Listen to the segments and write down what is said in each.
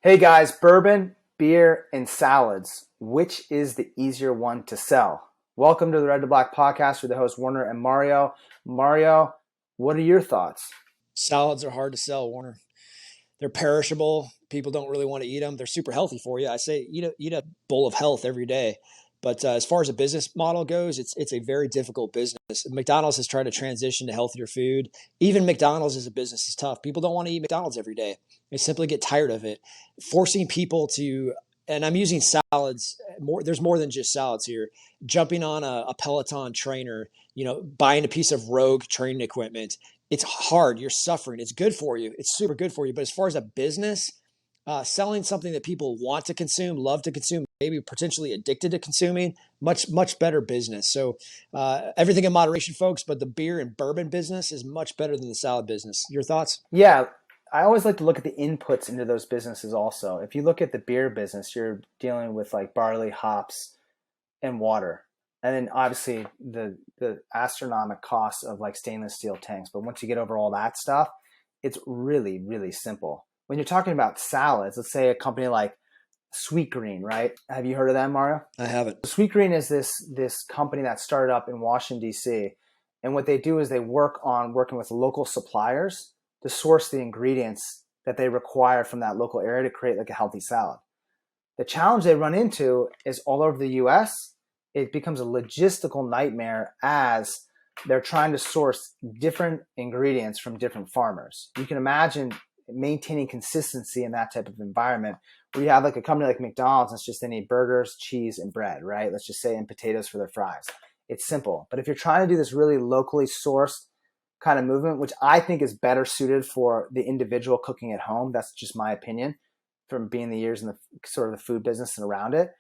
Hey guys, bourbon, beer, and salads. Which is the easier one to sell? Welcome to the Red to Black podcast with the host Warner and Mario. Mario, what are your thoughts? Salads are hard to sell, Warner. They're perishable. People don't really want to eat them. They're super healthy for you. I say eat a bowl of health every day. But as far as a business model goes, it's a very difficult business. McDonald's has tried to transition to healthier food. Even McDonald's as a business is tough. People don't want to eat McDonald's every day. They simply get tired of it. Forcing people to, and I'm using salads more. There's more than just salads here. Jumping on a Peloton trainer, buying a piece of Rogue training equipment. It's hard. You're suffering. It's good for you. It's super good for you. But as far as a business, selling something that people want to consume, love to consume, maybe potentially addicted to consuming, much better business. So everything in moderation, folks. But the beer and bourbon business is much better than the salad business. Your thoughts? Yeah, I always like to look at the inputs into those businesses also. If you look at the beer business, you're dealing with like barley, hops, and water. And then obviously the astronomical costs of like stainless steel tanks. But once you get over all that stuff, it's really, really simple. When you're talking about salads, let's say a company like Sweet Green, right? Have you heard of them, Mario? I haven't. Sweet Green is this company that started up in Washington, D.C. And what they do is they working with local suppliers to source the ingredients that they require from that local area to create like a healthy salad. The challenge they run into is all over the US, it becomes a logistical nightmare as they're trying to source different ingredients from different farmers. You can imagine maintaining consistency in that type of environment where you have like a company like McDonald's, it's just they need burgers, cheese, and bread, right? Let's just say, and potatoes for their fries. It's simple. But if you're trying to do this really locally sourced kind of movement, which I think is better suited for the individual cooking at home, that's just my opinion from being the years in the sort of the food business and around it.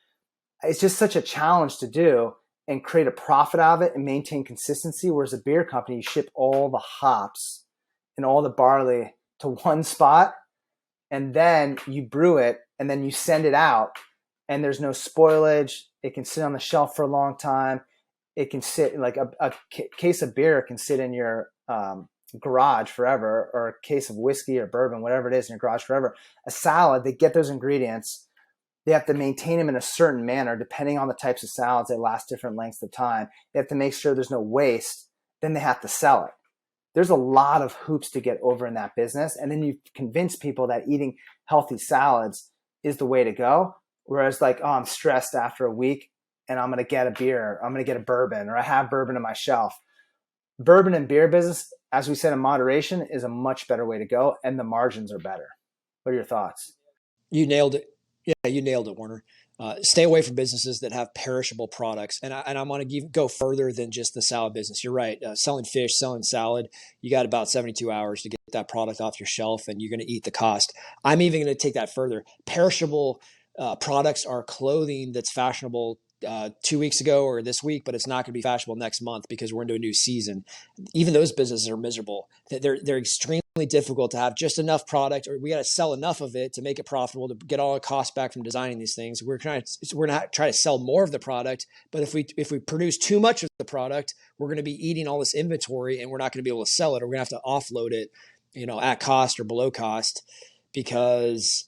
It's just such a challenge to do and create a profit out of it and maintain consistency. Whereas a beer company, you ship all the hops and all the barley to one spot and then you brew it and then you send it out and there's no spoilage. It can sit on the shelf for a long time. It can sit like a case of beer can sit in your garage forever, or a case of whiskey or bourbon, whatever it is, in your garage forever. A salad, they get those ingredients. They have to maintain them in a certain manner. Depending on the types of salads, they last different lengths of time. They have to make sure there's no waste. Then they have to sell it. There's a lot of hoops to get over in that business. And then you convince people that eating healthy salads is the way to go. Whereas like, oh, I'm stressed after a week and I'm going to get a beer, I'm going to get a bourbon, or I have bourbon on my shelf. Bourbon and beer business, as we said, in moderation is a much better way to go. And the margins are better. What are your thoughts? You nailed it. Yeah, you nailed it, Warner. Stay away from businesses that have perishable products. And I'm going to go further than just the salad business. You're right. Selling fish, selling salad, you got about 72 hours to get that product off your shelf and you're going to eat the cost. I'm even going to take that further. Perishable products are clothing that's fashionable 2 weeks ago or this week, but it's not going to be fashionable next month because we're into a new season. Even those businesses are miserable. They're extremely difficult to have just enough product, or we got to sell enough of it to make it profitable to get all the costs back from designing these things. We're going to try to sell more of the product, but if we produce too much of the product, we're going to be eating all this inventory and we're not going to be able to sell it, or we're going to have to offload it, at cost or below cost, because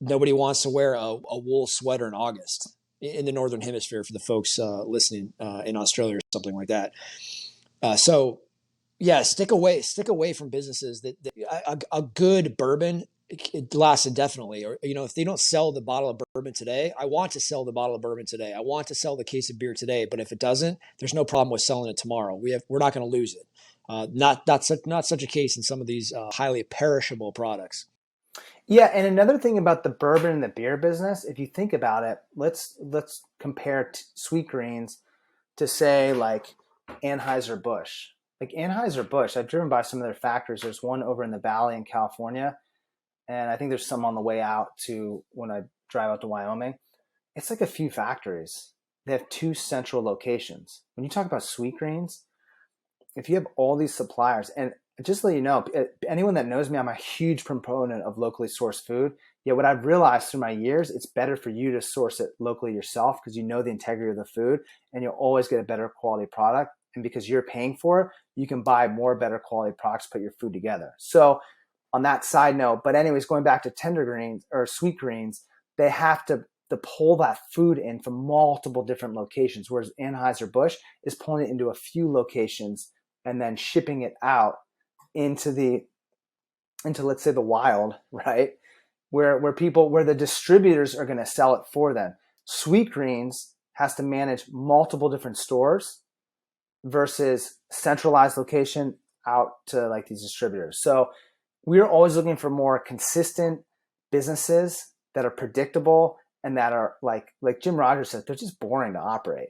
nobody wants to wear a wool sweater in August in the Northern Hemisphere for the folks listening in Australia or something like that. So yeah, stick away from businesses that a good bourbon, it lasts indefinitely. Or, if they don't sell the bottle of bourbon today, I want to sell the bottle of bourbon today. I want to sell the case of beer today. But if it doesn't, there's no problem with selling it tomorrow. We're not going to lose it. Not such a case in some of these highly perishable products. Yeah, and another thing about the bourbon and the beer business, if you think about it, let's compare Sweet Greens to say like Anheuser-Busch. Like Anheuser-Busch, I've driven by some of their factories. There's one over in the Valley in California, and I think there's some on the way out to when I drive out to Wyoming. It's like a few factories. They have two central locations. When you talk about Sweet Greens, if you have all these suppliers, and just to let you know, anyone that knows me, I'm a huge proponent of locally sourced food. Yet what I've realized through my years, it's better for you to source it locally yourself because you know the integrity of the food and you'll always get a better quality product. And because you're paying for it, you can buy more better quality products, put your food together. So on that side note. But anyways, going back to tender greens or sweet greens, they have to pull that food in from multiple different locations, whereas Anheuser-Busch is pulling it into a few locations and then shipping it out into let's say the wild, right? Where the distributors are going to sell it for them. Sweet greens has to manage multiple different stores versus centralized location out to like these distributors. So we're always looking for more consistent businesses that are predictable and that are like Jim Rogers said, they're just boring to operate.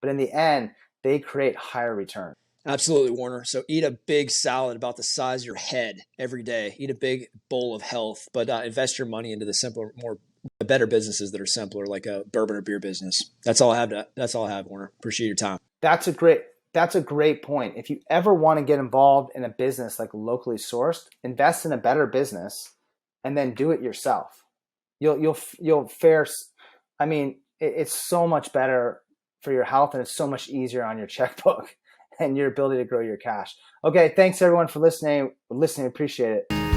But in the end, they create higher return. Absolutely, Warner. So eat a big salad about the size of your head every day. Eat a big bowl of health, but invest your money into the better businesses that are simpler, like a bourbon or beer business. That's all I have, Warner. Appreciate your time. That's a great point. If you ever want to get involved in a business like locally sourced, invest in a better business and then do it yourself. You'll fare. I mean, it's so much better for your health and it's so much easier on your checkbook and your ability to grow your cash. Okay. Thanks everyone for listening. Appreciate it.